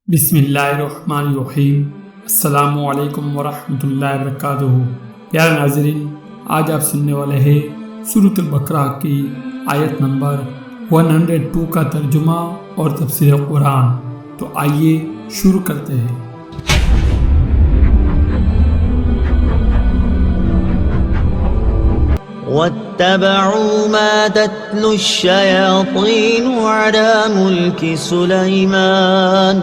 بسم اللہ الرحمن الرحیم۔ السلام علیکم ورحمۃ اللہ وبرکاتہ۔ پیارے ناظرین، آج آپ سننے والے ہیں سورۃ البقرہ کی آیت نمبر 102 کا ترجمہ اور تفسیر قرآن۔ تو آئیے شروع کرتے ہیں۔ واتبعوا ما تتلو الشياطين على ملك سليمان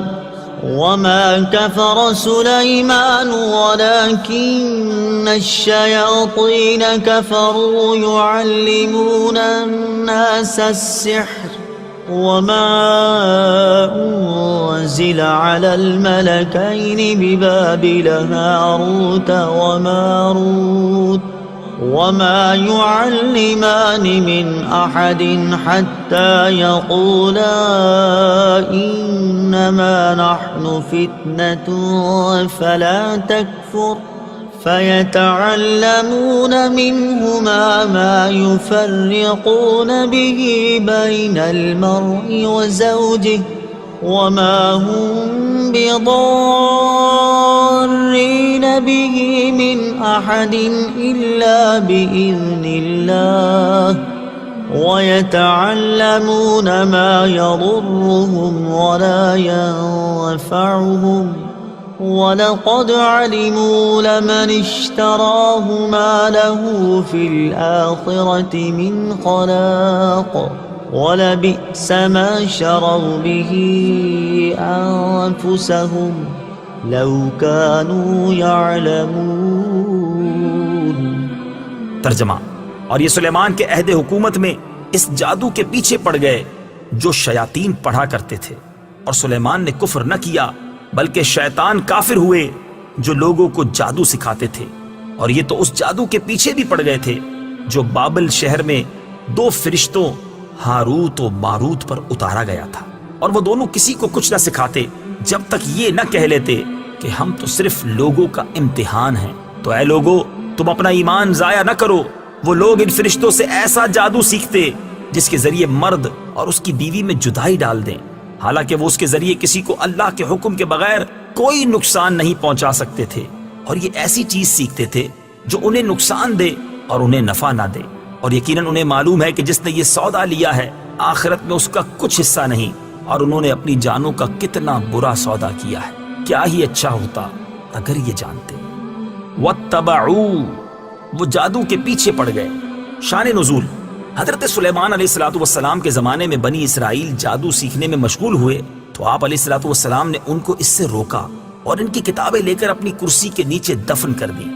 وما كفر سليمان ولكن الشياطين كفروا يعلمون الناس السحر وما أنزل على الملكين ببابل هاروت وماروت وما يعلمان من أحد حتى يقولا إنما نحن فتنة فلا تكفر فيتعلمون منهما ما يفرقون به بين المرء وزوجه وما هم بضارين به من أحد إلا بإذن الله ويتعلمون ما يضرهم ولا ينفعهم ولقد علموا لمن اشتراه ما له في الآخرة من خلاق وَلَبِئْسَ مَا شَرَوْا بِهِ أَنفُسَهُمْ لَوْ كَانُوا يَعْلَمُونَ۔ ترجمہ۔ اور یہ سلیمان کے عہد حکومت میں اس جادو کے پیچھے پڑ گئے جو شیاطین پڑھا کرتے تھے، اور سلیمان نے کفر نہ کیا بلکہ شیطان کافر ہوئے جو لوگوں کو جادو سکھاتے تھے، اور یہ تو اس جادو کے پیچھے بھی پڑ گئے تھے جو بابل شہر میں دو فرشتوں ہاروت و ماروت پر اتارا گیا تھا، اور وہ دونوں کسی کو کچھ نہ سکھاتے جب تک یہ نہ کہہ لیتے کہ ہم تو صرف لوگوں کا امتحان ہیں۔ تو اے لوگو، تم اپنا ایمان ضائع نہ کرو۔ وہ لوگ ان فرشتوں سے ایسا جادو سیکھتے جس کے ذریعے مرد اور اس کی بیوی میں جدائی ڈال دیں، حالانکہ وہ اس کے ذریعے کسی کو اللہ کے حکم کے بغیر کوئی نقصان نہیں پہنچا سکتے تھے، اور یہ ایسی چیز سیکھتے تھے جو انہیں نقصان دے اور انہیں نفع نہ دے، اور یقیناً انہیں معلوم ہے کہ جس نے یہ سودا لیا ہے آخرت میں اس کا کچھ حصہ نہیں، اور انہوں نے اپنی جانوں کا کتنا برا سودا کیا ہے۔ کیا ہی اچھا ہوتا اگر یہ جانتے۔ واتبعوا، وہ جادو کے پیچھے پڑ گئے۔ شان نزول۔ حضرت سلیمان علیہ السلام کے زمانے میں بنی اسرائیل جادو سیکھنے میں مشغول ہوئے تو آپ علیہ السلام نے ان کو اس سے روکا اور ان کی کتابیں لے کر اپنی کرسی کے نیچے دفن کر دی۔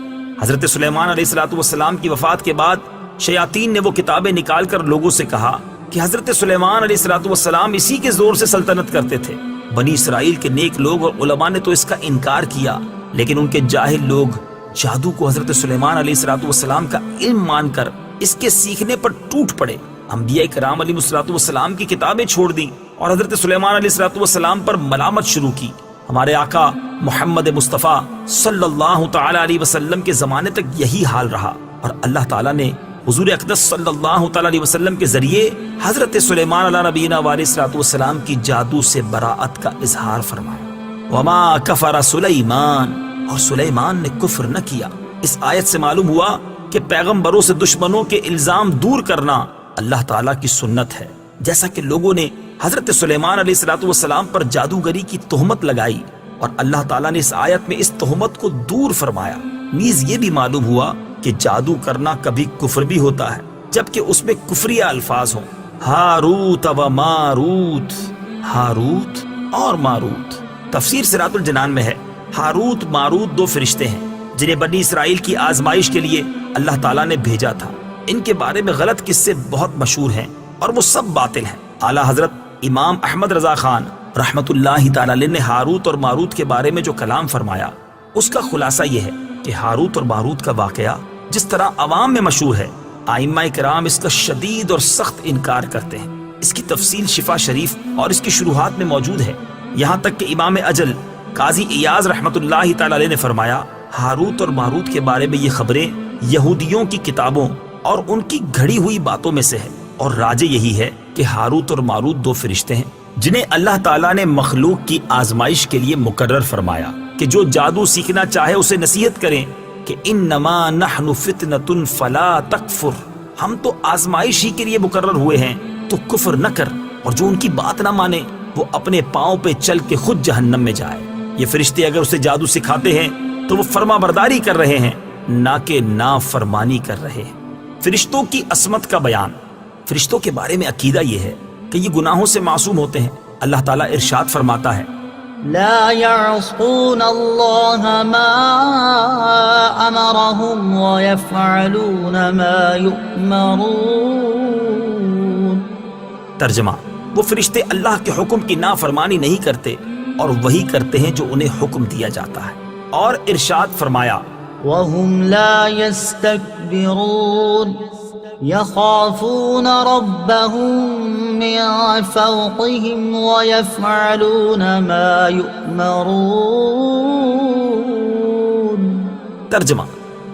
حضرت سلیمان علیہ السلام کی وفات کے بعد شیاطین نے وہ کتابیں نکال کر لوگوں سے کہا کہ حضرت سلیمان علیہ السلام اسی کے زور سے سلطنت کرتے تھے۔ بنی اسرائیل کے نیک لوگ اور علماء نے تو اس کا انکار کیا، لیکن ان کے جاہل لوگ جادو کو حضرت سلیمان علیہ السلام کا علم مان کر اس کے سیکھنے پر ٹوٹ پڑے۔ انبیاء کرام علیہ السلام کی کتابیں چھوڑ دی اور حضرت سلیمان علیہ السلام پر ملامت شروع کی۔ ہمارے آقا محمد مصطفیٰ صلی اللہ تعالی علیہ وسلم کے زمانے تک یہی حال رہا، اور اللہ تعالیٰ نے حضور اقدس صلی اللہ تعالی علیہ وسلم کے ذریعے حضرت سلیمان علیہ نبینا علیہ السلام کی جادو سے براءت کا اظہار فرمایا۔ وما کفر سلیمان، اور سلیمان نے کفر نہ کیا۔ اس آیت سے معلوم ہوا کہ پیغمبروں سے دشمنوں کے الزام دور کرنا اللہ تعالیٰ کی سنت ہے، جیسا کہ لوگوں نے حضرت سلیمان علیہ السلام پر جادوگری کی تہمت لگائی، اور اللہ تعالیٰ نے اس آیت میں اس تہمت کو دور فرمایا۔ نیز یہ بھی معلوم ہوا کہ جادو کرنا کبھی کفر بھی ہوتا ہے جبکہ اس میں کفری الفاظ ہوں۔ ہاروت و ماروت، ہاروت اور ماروت۔ تفسیر صراط الجنان میں ہے ہاروت ماروت دو فرشتے ہیں جنہیں بنی اسرائیل کی آزمائش کے لیے اللہ تعالیٰ نے بھیجا تھا۔ ان کے بارے میں غلط قصے بہت مشہور ہیں اور وہ سب باطل ہیں۔ اعلیٰ حضرت امام احمد رضا خان رحمت اللہ تعالی علیہ نے ہاروت اور ماروت کے بارے میں جو کلام فرمایا اس کا خلاصہ یہ ہے کہ ہاروت اور ماروت کا واقعہ جس طرح عوام میں مشہور ہے، ائمہ کرام اس کا شدید اور سخت انکار کرتے ہیں۔ اس کی تفصیل شفا شریف اور اس کی شروحات میں موجود ہے، یہاں تک کہ امام اجل قاضی ایاز رحمت اللہ تعالی علیہ نے فرمایا ہاروت اور ماروت کے بارے میں یہ خبریں یہودیوں کی کتابوں اور ان کی گھڑی ہوئی باتوں میں سے ہے، اور راجے یہی ہے کہ ہاروت اور ماروت دو فرشتے ہیں جنہیں اللہ تعالیٰ نے مخلوق کی آزمائش کے لیے مقرر فرمایا کہ جو جادو سیکھنا چاہے اسے نصیحت کریں کہ انما نحن فتنۃ فلا تکفر، ہم تو آزمائش ہی کے لیے مقرر ہوئے ہیں تو کفر نہ کر، اور جو ان کی بات نہ مانے وہ اپنے پاؤں پہ چل کے خود جہنم میں جائے۔ یہ فرشتے اگر اسے جادو سکھاتے ہیں تو وہ فرما برداری کر رہے ہیں، نہ کہ نافرمانی کر رہے ہیں۔ فرشتوں کی عصمت کا بیان۔ فرشتوں کے بارے میں عقیدہ یہ ہے کہ یہ گناہوں سے معصوم ہوتے ہیں۔ اللہ تعالیٰ ارشاد فرماتا ہے لا يعصون الله ما أمرهم ويفعلون ما يؤمرون۔ ترجمہ، وہ فرشتے اللہ کے حکم کی نافرمانی نہیں کرتے اور وہی کرتے ہیں جو انہیں حکم دیا جاتا ہے۔ اور ارشاد فرمایا وهم لا يستكبرون يخافون ربهم من فوقهم ويفعلون ما يؤمرون۔ ترجمہ،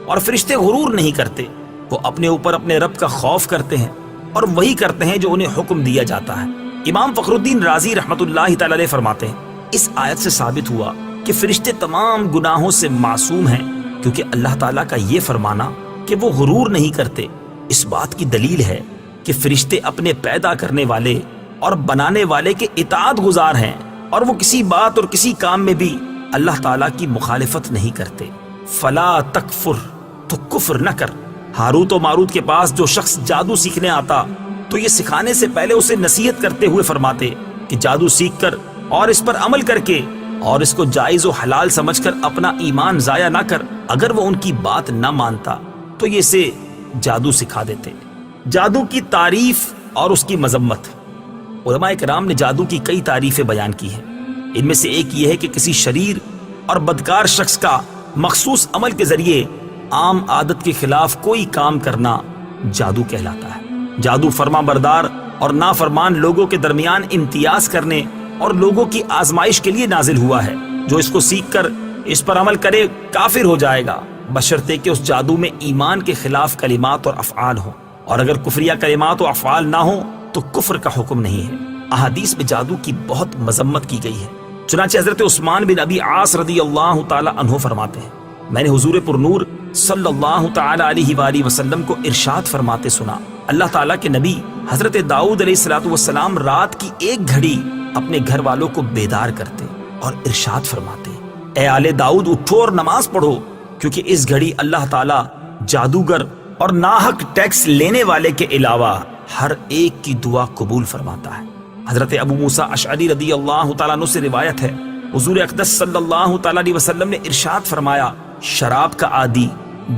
اور فرشتے غرور نہیں کرتے، وہ اپنے اوپر اپنے رب کا خوف کرتے ہیں اور وہی کرتے ہیں جو انہیں حکم دیا جاتا ہے۔ امام فخر الدین رازی رحمۃ اللہ تعالی علیہ فرماتے ہیں اس آیت سے ثابت ہوا کہ فرشتے تمام گناہوں سے معصوم ہیں، کیونکہ اللہ تعالیٰ کا یہ فرمانا کہ وہ غرور نہیں کرتے اس بات کی دلیل ہے کہ فرشتے اپنے پیدا کرنے والے اور بنانے والے کے اطاعت گزار ہیں، اور وہ کسی بات اور کسی کام میں بھی اللہ تعالیٰ کی مخالفت نہیں کرتے۔ فلا تکفر، تو کفر نہ کر۔ ہاروت و ماروت کے پاس جو شخص جادو سیکھنے آتا تو یہ سکھانے سے پہلے اسے نصیحت کرتے ہوئے فرماتے کہ جادو سیکھ کر اور اس پر عمل کر کے اور اس کو جائز و حلال سمجھ کر اپنا ایمان ضائع نہ کر۔ اگر وہ ان کی بات نہ مانتا تو یہ اسے جادو سکھا دیتے۔ جادو کی تعریف اور اس کی مذمت۔ علماء کرام نے جادو کی کئی تعریفیں بیان کی ہیں۔ ان میں سے ایک یہ ہے کہ کسی شریر اور بدکار شخص کا مخصوص عمل کے ذریعے عام عادت کے خلاف کوئی کام کرنا جادو کہلاتا ہے۔ جادو فرما بردار اور نافرمان لوگوں کے درمیان امتیاز کرنے اور لوگوں کی آزمائش کے لیے نازل ہوا ہے۔ جو اس کو سیکھ کر اس پر عمل کرے کافر ہو جائے گا، بشرطے کہ اس جادو میں ایمان کے خلاف کلمات اور افعال ہوں، اور اگر کفریہ کلمات و افعال نہ ہوں تو کفر کا حکم نہیں ہے۔ احادیث میں جادو کی بہت مذمت کی گئی ہے۔ چنانچہ حضرت عثمان بن ابی عاص رضی اللہ تعالی عنہ فرماتے ہیں میں نے حضور پر نور صلی اللہ تعالی علیہ وآلہ وسلم کو ارشاد فرماتے سنا، اللہ تعالیٰ کے نبی حضرت داؤد علیہ السلام رات کی ایک گھڑی اپنے گھر والوں کو بیدار کرتے اور ارشاد فرماتے اے آل داؤد اٹھو اور نماز پڑھو، کیونکہ اس گھڑی اللہ تعالیٰ جادوگر اور ناحق ٹیکس لینے والے کے علاوہ ہر ایک کی دعا قبول فرماتا ہے۔ حضرت ابو موسیٰ اشعری رضی اللہ تعالیٰ عنہ سے روایت ہے حضور اقدس صلی اللہ تعالیٰ علیہ وسلم نے ارشاد فرمایا شراب کا عادی،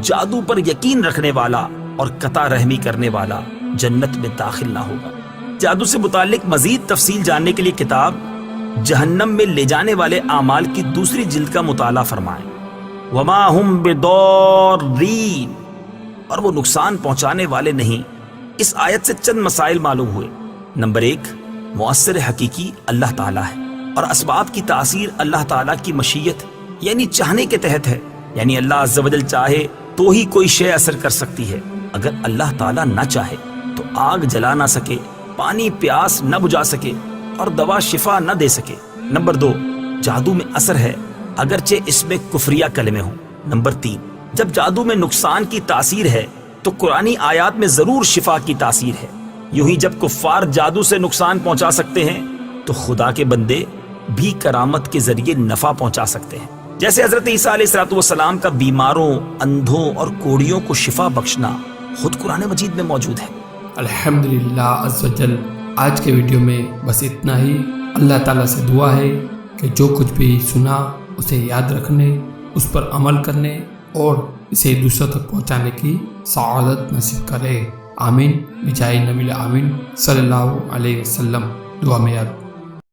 جادو پر یقین رکھنے والا اور قطع رحمی کرنے والا جنت میں داخل نہ ہوگا۔ جادو سے متعلق مزید تفصیل جاننے کے لیے کتاب جہنم میں لے جانے والے اعمال کی دوسری جلد کا مطالعہ فرمائیں۔ وما ہم بضارین، اور وہ نقصان پہنچانے والے نہیں۔ اس آیت سے چند مسائل معلوم ہوئے۔ نمبر 1، مؤثر حقیقی اللہ تعالیٰ ہے اور اسباب کی تاثیر اللہ تعالیٰ کی مشیت یعنی چاہنے کے تحت ہے، یعنی اللہ عز و جل چاہے تو ہی کوئی شے اثر کر سکتی ہے، اگر اللہ تعالیٰ نہ چاہے تو آگ جلا نہ سکے، پانی پیاس نہ بجھا سکے اور دوا شفا نہ دے سکے۔ نمبر 2، جادو میں اثر ہے اگرچہ اس میں کفریہ کلمے ہوں۔ نمبر 3، جب جادو میں نقصان کی تاثیر ہے تو قرآنی آیات میں ضرور شفا کی تاثیر ہے۔ یوں ہی جب کفار جادو سے نقصان پہنچا سکتے ہیں تو خدا کے بندے بھی کرامت کے ذریعے نفع پہنچا سکتے ہیں، جیسے حضرت عیسیٰ علیہ السلام کا بیماروں، اندھوں اور کوڑیوں کو شفا بخشنا خود قرآن مجید میں موجود ہے۔ الحمدللہ عز و جل۔ آج کے ویڈیو میں بس اتنا ہی۔ اللہ تعالیٰ سے دعا ہے کہ جو کچھ بھی سنا اسے یاد رکھنے، اس پر عمل کرنے اور اسے دوسروں تک پہنچانے کی سعادت نصیب کرے۔ آمین بجائے نبی آمین صلی اللہ علیہ وسلم۔ دعا میں یاد